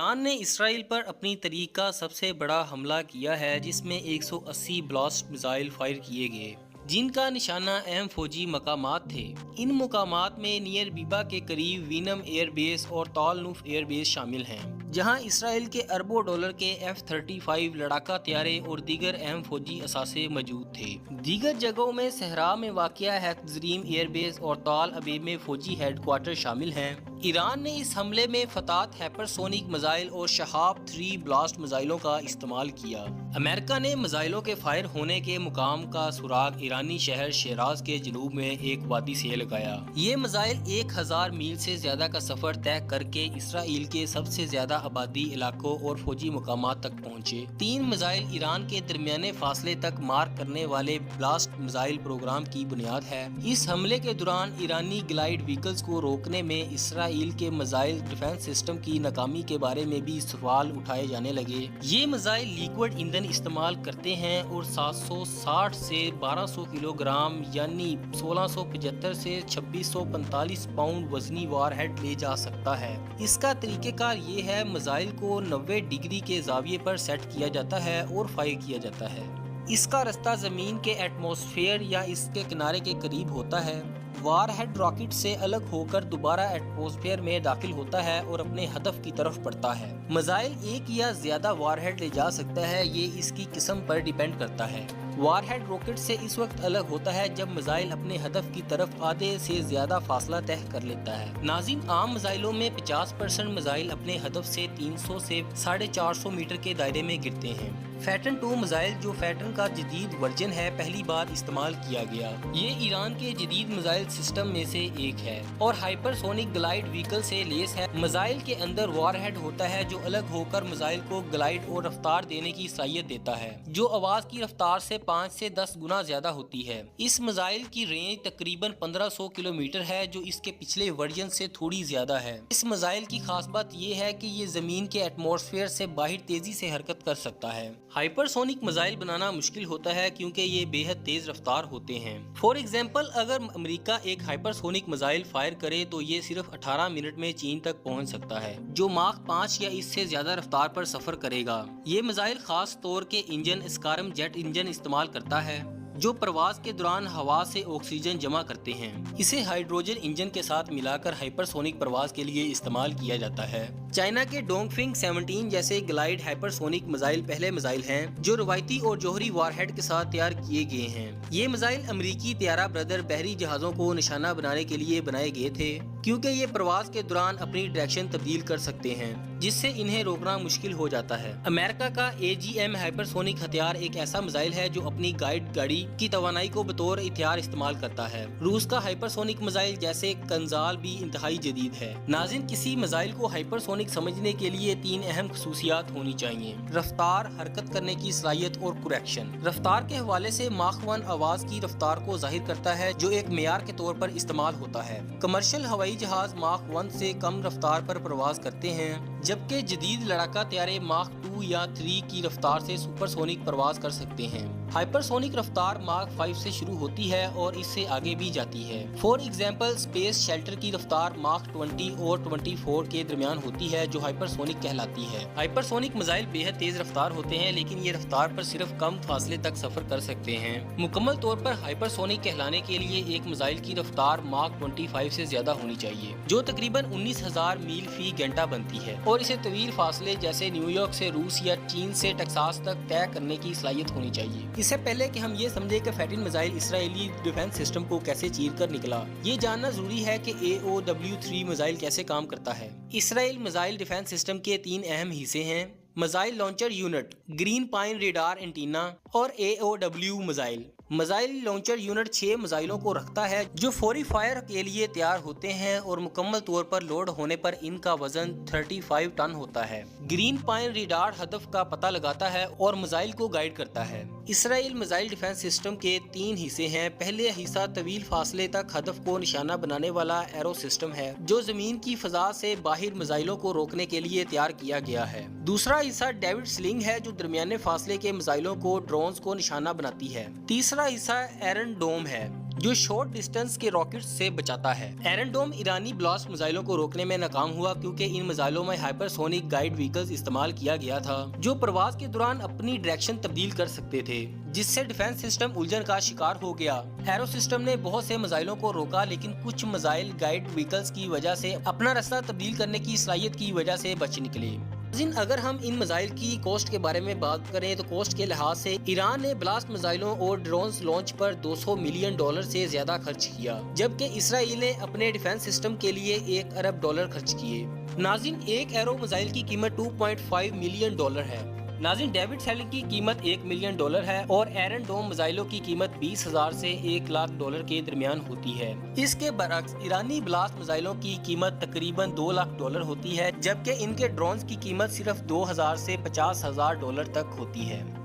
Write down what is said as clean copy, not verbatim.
Iran ने Israel पर अपनी तारीख का सबसे बड़ा हमला किया है, जिसमें 180 ब्लास्ट मिसाइल फायर किए गए, जिनका निशाना अहम फौजी मकामात थे। इन मकामात में नियर बीबा के करीब वीनम एयर बेस और ताल-नुफ एयर बेस शामिल हैं, जहां इसराइल के अरबों डॉलर के F-35 लड़ाका तैयारे और दीगर अहम फौजी असासे मौजूद थे। दीगर जगहों में सहरा में वाक़िया हैक्ज़रीम एयर बेस और ताल अबीब में फौजी हेडक्वार्टर शामिल हैं। ईरान ने इस हमले में फतात हाइपरसोनिक मिसाइल और शहाब 3 ब्लास्ट मिसाइलों का इस्तेमाल किया। अमेरिका ने मिसाइलों के फायर होने के मुकाम का सुराग ईरानी शहर शिराज के जनूब में एक वादी से लगाया। ये मिसाइल 1000 मील से ज्यादा का सफर तय करके इसराइल के सबसे ज्यादा आबादी इलाकों और फौजी मुकामात तक पहुँचे। 3 मिसाइल ईरान के दरमियाने फासले तक मार करने वाले ब्लास्ट मिसाइल प्रोग्राम की बुनियाद है। इस हमले के दौरान ईरानी ग्लाइड व्हीकल्स को रोकने में इसराइल के मिसाइल डिफेंस सिस्टम की नाकामी के बारे में भी सवाल उठाए जाने लगे। ये मिसाइल लिक्विड ईंधन इस्तेमाल करते हैं और 760 से 1200 किलोग्राम यानी 1675 से 2645 पाउंड वजनी वारहेड ले जा सकता है। इसका तरीकेकार ये है, मिसाइल को 90 डिग्री के जाविये पर सेट किया जाता है और फायर किया जाता है। इसका रास्ता जमीन के एटमॉस्फेयर या इसके किनारे के करीब होता है। वारहेड रॉकेट से अलग होकर दोबारा एटमॉस्फेयर में दाखिल होता है और अपने हदफ की तरफ बढ़ता है। मिसाइल एक या ज्यादा वारहेड ले जा सकता है, ये इसकी किस्म पर डिपेंड करता है। वारहेड रॉकेट से इस वक्त अलग होता है जब मिसाइल अपने हदफ की तरफ आधे से ज्यादा फासला तय कर लेता है। नाज़रीन, आम मिसाइलों में 50% मिसाइल अपने हदफ से 300 से 450 मीटर के दायरे में गिरते हैं। फैटन 2 मिसाइल, जो फैटन का जदीद वर्जन है, पहली बार इस्तेमाल किया गया। ये ईरान के जदीद मिसाइल सिस्टम में से एक है और हाइपरसोनिक ग्लाइड व्हीकल से लेस है। मिसाइल के अंदर वारहेड होता है जो अलग होकर मिसाइल को ग्लाइड और रफ्तार देने की सलाहियत देता है, जो आवाज की रफ्तार से 5 से 10 गुना ज्यादा होती है। इस मिसाइल की रेंज तकरीबन 1500 किलोमीटर है, जो इसके पिछले वर्जन से थोड़ी ज्यादा है। इस मिसाइल की खास बात यह है कि ये जमीन के एटमॉस्फेयर से बाहर तेजी से हरकत कर सकता है। हाइपरसोनिक मिसाइल बनाना मुश्किल होता है क्योंकि ये बेहद तेज रफ्तार होते हैं। फॉर एग्जाम्पल, अगर अमेरिका एक हाइपरसोनिक मिसाइल फायर करे तो ये सिर्फ 18 मिनट में चीन तक पहुंच सकता है, जो माख 5 या इससे ज्यादा रफ्तार पर सफर करेगा। ये मिसाइल खास तौर के इंजन स्कारम जेट इंजन इस्तेमाल करता है, जो प्रवास के दौरान हवा से ऑक्सीजन जमा करते हैं। इसे हाइड्रोजन इंजन के साथ मिलाकर हाइपरसोनिक प्रवास के लिए इस्तेमाल किया जाता है। चाइना के डोंगफिंग 17 जैसे ग्लाइड हाइपरसोनिक मिसाइल पहले मिसाइल हैं जो रवायती और जौहरी वारहेड के साथ तैयार किए गए हैं। ये मिसाइल अमेरिकी तैयारा ब्रदर बहरी जहाजों को निशाना बनाने के लिए बनाए गए थे, क्योंकि ये प्रवास के दौरान अपनी डायरेक्शन तब्दील कर सकते हैं, जिससे इन्हें रोकना मुश्किल हो जाता है। अमेरिका का AGM हाइपरसोनिक हथियार एक ऐसा मिसाइल है जो अपनी गाइड गाड़ी की तवानाई को बतौर हथियार इस्तेमाल करता है। रूस का हाइपरसोनिक मिसाइल जैसे कंजाल भी इंतहाई जदीद है। नाज़रीन, किसी मिसाइल को हाइपरसोनिक समझने के लिए 3 अहम खसूसियात होनी चाहिए: रफ्तार, हरकत करने की सलाहियत और कुरेक्शन। रफ्तार के हवाले से माख 1 आवाज की रफ्तार को जाहिर करता है, जो एक मेयार के तौर पर इस्तेमाल होता है। कमर्शियल हवाई जहाज माख 1 से कम रफ्तार पर प्रवास करते हैं, जबकि जदीद लड़ाका तैयारे माख 2 या 3 की रफ्तार से सुपरसोनिक प्रवास कर सकते हैं। हाइपरसोनिक रफ्तार माख 5 से शुरू होती है और इससे आगे भी जाती है। फॉर एग्जाम्पल, स्पेस शेल्टर की रफ्तार माख 20 और 24 के दरमियान होती है, जो हाइपरसोनिक कहलाती है। हाइपरसोनिक मिसाइल बेहद तेज रफ्तार होते हैं, लेकिन ये रफ्तार पर सिर्फ कम फासले तक सफर कर सकते हैं। मुकम्मल तौर पर हाइपरसोनिक कहलाने के लिए एक मिसाइल की रफ्तार माख 25 से ज्यादा होनी चाहिए, जो तकरीबन 19,000 मील फी घंटा बनती है, और इसे तवील फासले जैसे न्यूयॉर्क से रूस या चीन से टेक्सास तक तय करने की सलाहियत होनी चाहिए। इससे पहले कि हम ये समझे कि फैटिन मिसाइल इसराइली डिफेंस सिस्टम को कैसे चीर कर निकला, ये जानना जरूरी है कि AOW3 मिसाइल कैसे काम करता है। इसराइल मिसाइल डिफेंस सिस्टम के 3 अहम हिस्से हैं: missile launcher unit, green pine radar antenna और AOW missile. Missile launcher unit 6 मिसाइलों को रखता है जो फौरी फायर के लिए तैयार होते हैं और मुकम्मल तौर पर लोड होने पर इनका वजन 35 टन होता है। ग्रीन पाइन रेडार हदफ का पता लगाता है और मिसाइल को गाइड करता है। इसराइल मिसाइल डिफेंस सिस्टम के 3 हिस्से हैं। पहले हिस्सा तवील फासले तक हदफ को निशाना बनाने वाला एरो सिस्टम है, जो जमीन की फजा से बाहर मिसाइलों को रोकने के लिए तैयार किया गया है। दूसरा हिस्सा डेविड स्लिंग है, जो दरमियाने फासले के मिसाइलों को ड्रोन्स को निशाना बनाती है। तीसरा हिस्सा एरन डोम है, جو شارٹ ڈسٹینس کے راکٹس سے بچاتا ہے۔ آئرن ڈوم ایرانی بلاسٹ میزائلوں کو روکنے میں ناکام ہوا کیونکہ ان میزائلوں میں ہائپر سونک گائیڈ وہیکلز استعمال کیا گیا تھا جو پرواز کے دوران اپنی ڈائریکشن تبدیل کر سکتے تھے، جس سے ڈیفنس سسٹم الجھن کا شکار ہو گیا۔ ایرو سسٹم نے بہت سے میزائلوں کو روکا، لیکن کچھ میزائل گائیڈ وہیکلز کی وجہ سے اپنا راستہ تبدیل کرنے کی صلاحیت کی وجہ سے بچ نکلے۔ اگر ہم ان میزائل کی کوسٹ کے بارے میں بات کریں تو کوسٹ کے لحاظ سے ایران نے بلاسٹ میزائلوں اور ڈرونز لانچ پر $200 ملین سے زیادہ خرچ کیا، جبکہ اسرائیل نے اپنے ڈیفنس سسٹم کے لیے $1 ارب خرچ کیے۔ ناظرین، ایک ایرو میزائل کی قیمت $2.5 ملین ہے۔ ناظرین، ڈیوڈ سیلنگ کی قیمت $1 ملین ہے اور آئرن ڈوم میزائلوں کی قیمت $20,000 سے $1,00,000 کے درمیان ہوتی ہے۔ اس کے برعکس ایرانی بلاسٹ میزائلوں کی قیمت تقریباً $2,00,000 ہوتی ہے، جبکہ ان کے ڈرونز کی قیمت صرف $2,000 سے $50,000 تک ہوتی ہے۔